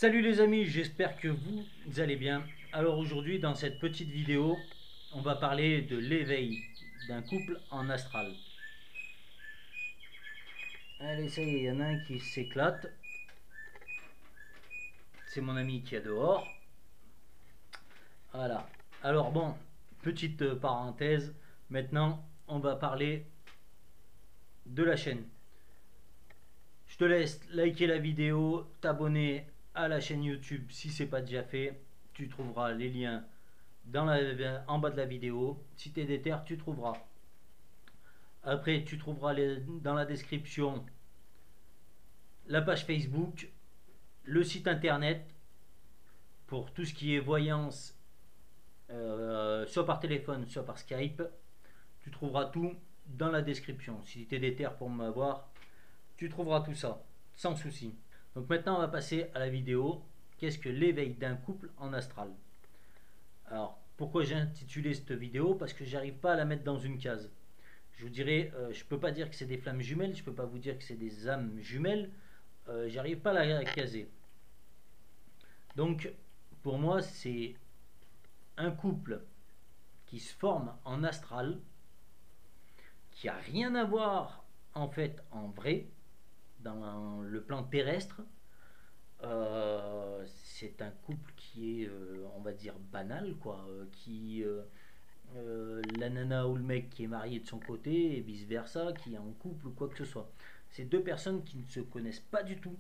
Salut les amis, j'espère que vous allez bien. Alors aujourd'hui dans cette petite vidéo, on va parler de l'éveil d'un couple en astral. Allez, ça y est, il y en a un qui s'éclate. C'est mon ami qui est dehors. Voilà. Alors bon, petite parenthèse. Maintenant, on va parler de la chaîne. Je te laisse liker la vidéo, t'abonner à la chaîne YouTube si c'est pas déjà fait. Tu trouveras les liens en bas de la vidéo. Si tu es déter, tu trouveras. Après, tu trouveras dans la description la page Facebook, le site internet pour tout ce qui est voyance, soit par téléphone, soit par Skype. Tu trouveras tout dans la description. Si tu es déter pour m'avoir, tu trouveras tout ça, sans souci. Donc maintenant, on va passer à la vidéo. Qu'est-ce que l'éveil d'un couple en astral? Alors, pourquoi j'ai intitulé cette vidéo? Parce que j'arrive pas à la mettre dans une case. Je vous dirais, je peux pas dire que c'est des flammes jumelles, je peux pas vous dire que c'est des âmes jumelles, j'arrive pas à la caser. Donc, pour moi, c'est un couple qui se forme en astral, qui a rien à voir en fait en vrai, dans le plan terrestre. C'est un couple qui est, on va dire, banal, quoi, la nana ou le mec qui est marié de son côté et vice versa, qui est en couple ou quoi que ce soit. C'est deux personnes qui ne se connaissent pas du tout,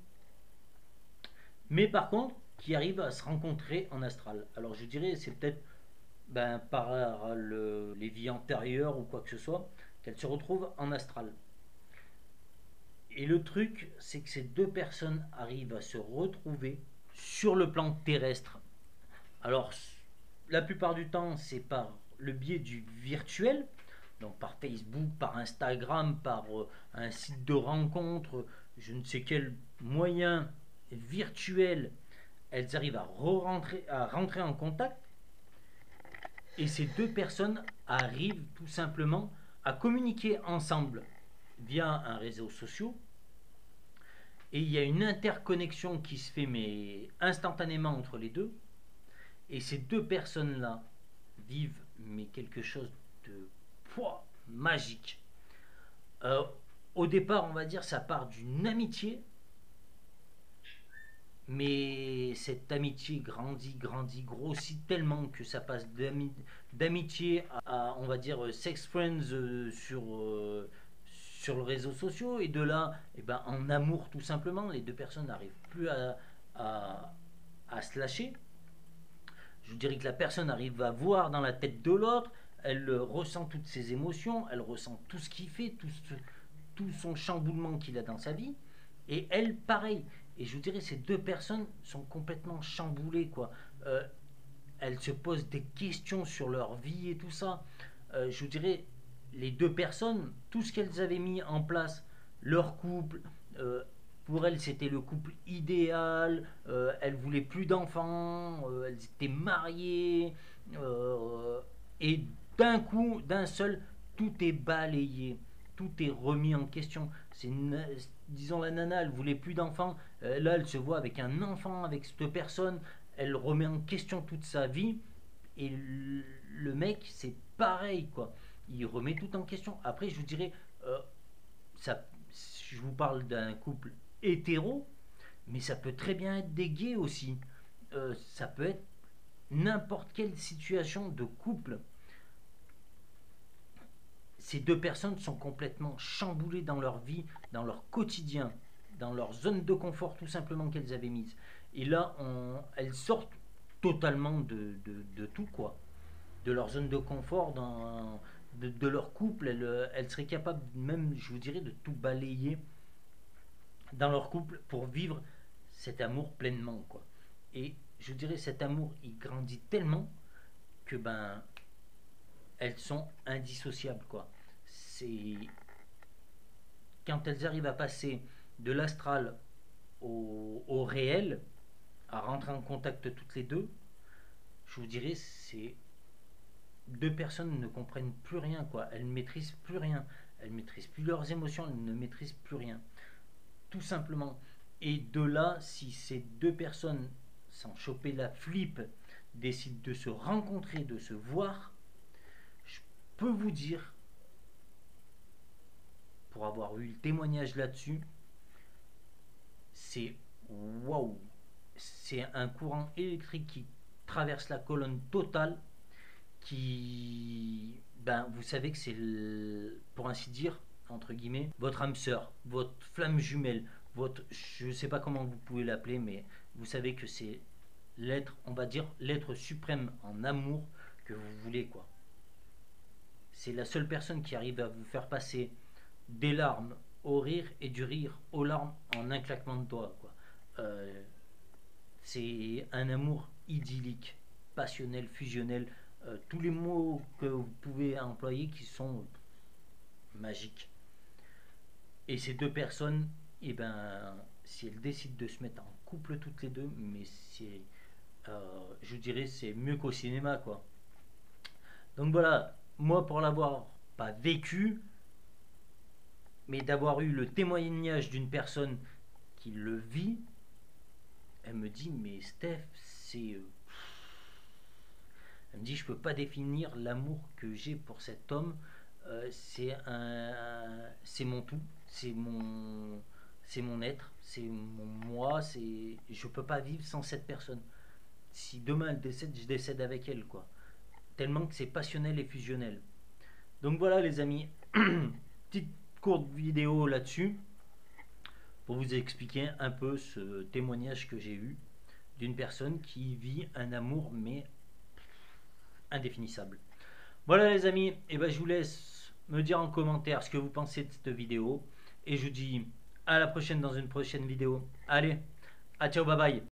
mais par contre qui arrivent à se rencontrer en astral. Alors je dirais c'est peut-être par les vies antérieures ou quoi que ce soit qu'elles se retrouvent en astral. Et le truc, c'est que ces deux personnes arrivent à se retrouver sur le plan terrestre. Alors, la plupart du temps, c'est par le biais du virtuel, donc par Facebook, par Instagram, par un site de rencontre, je ne sais quel moyen virtuel, elles arrivent à rentrer en contact. Et ces deux personnes arrivent tout simplement à communiquer ensemble via un réseau social. Et il y a une interconnexion qui se fait mais instantanément entre les deux. Et ces deux personnes-là vivent mais quelque chose de magique. Euh, Au départ, on va dire, ça part d'une amitié, mais cette amitié grandit, grossit tellement que ça passe d'amitié à, on va dire, sex friends sur le réseau social, et de là, en amour tout simplement. Les deux personnes n'arrivent plus à, à se lâcher. Je dirais que la personne arrive à voir dans la tête de l'autre, elle ressent toutes ses émotions, elle ressent tout ce qu'il fait, tout son chamboulement qu'il a dans sa vie, et elle, pareil. Et je vous dirais, ces deux personnes sont complètement chamboulées, quoi. Elles se posent des questions sur leur vie et tout ça. Je vous dirais, les deux personnes, tout ce qu'elles avaient mis en place, leur couple, pour elles c'était le couple idéal, elles voulaient plus d'enfants, elles étaient mariées, et d'un coup, d'un seul, tout est balayé, tout est remis en question. Disons, la nana, elle voulait plus d'enfants, là elle se voit avec un enfant, avec cette personne, elle remet en question toute sa vie, et le mec, c'est pareil, quoi. Il remet tout en question. Après, je vous dirais, ça, je vous parle d'un couple hétéro, mais ça peut très bien être des gays aussi. Ça peut être n'importe quelle situation de couple. Ces deux personnes sont complètement chamboulées dans leur vie, dans leur quotidien, dans leur zone de confort tout simplement qu'elles avaient mise. Et là, elles sortent totalement de tout, quoi. De leur zone de confort, de leur couple. Elles seraient capables même, je vous dirais, de tout balayer dans leur couple pour vivre cet amour pleinement, quoi. Et je vous dirais, cet amour, il grandit tellement que elles sont indissociables, quoi. C'est quand elles arrivent à passer de l'astral au réel, à rentrer en contact toutes les deux, je vous dirais, c'est deux personnes ne comprennent plus rien, quoi. Elles ne maîtrisent plus rien. Elles ne maîtrisent plus leurs émotions, elles ne maîtrisent plus rien. Tout simplement. Et de là, si ces deux personnes, sans choper la flippe, décident de se rencontrer, de se voir, je peux vous dire, pour avoir eu le témoignage là-dessus, c'est waouh! C'est un courant électrique qui traverse la colonne totale, qui, ben, vous savez que c'est, pour ainsi dire, entre guillemets, votre âme sœur, votre flamme jumelle, votre, je ne sais pas comment vous pouvez l'appeler, mais vous savez que c'est l'être, on va dire, l'être suprême en amour que vous voulez, quoi. C'est la seule personne qui arrive à vous faire passer des larmes au rire et du rire aux larmes en un claquement de doigts, quoi. Euh, c'est un amour idyllique, passionnel, fusionnel, tous les mots que vous pouvez employer qui sont magiques. Et ces deux personnes, eh ben, si elles décident de se mettre en couple toutes les deux, mais c'est, je vous dirais, c'est mieux qu'au cinéma, quoi. Donc voilà, moi pour l'avoir pas vécu, mais d'avoir eu le témoignage d'une personne qui le vit, elle me dit, mais Steph, c'est... Elle me dit, je peux pas définir l'amour que j'ai pour cet homme. C'est mon tout, c'est mon être, c'est mon moi. C'est, je peux pas vivre sans cette personne. Si demain elle décède, je décède avec elle, quoi. Tellement que c'est passionnel et fusionnel. Donc voilà, les amis, petite courte vidéo là-dessus pour vous expliquer un peu ce témoignage que j'ai eu d'une personne qui vit un amour mais indéfinissable. Voilà les amis, et ben je vous laisse me dire en commentaire ce que vous pensez de cette vidéo et je vous dis à la prochaine dans une prochaine vidéo. Allez, à ciao, bye bye.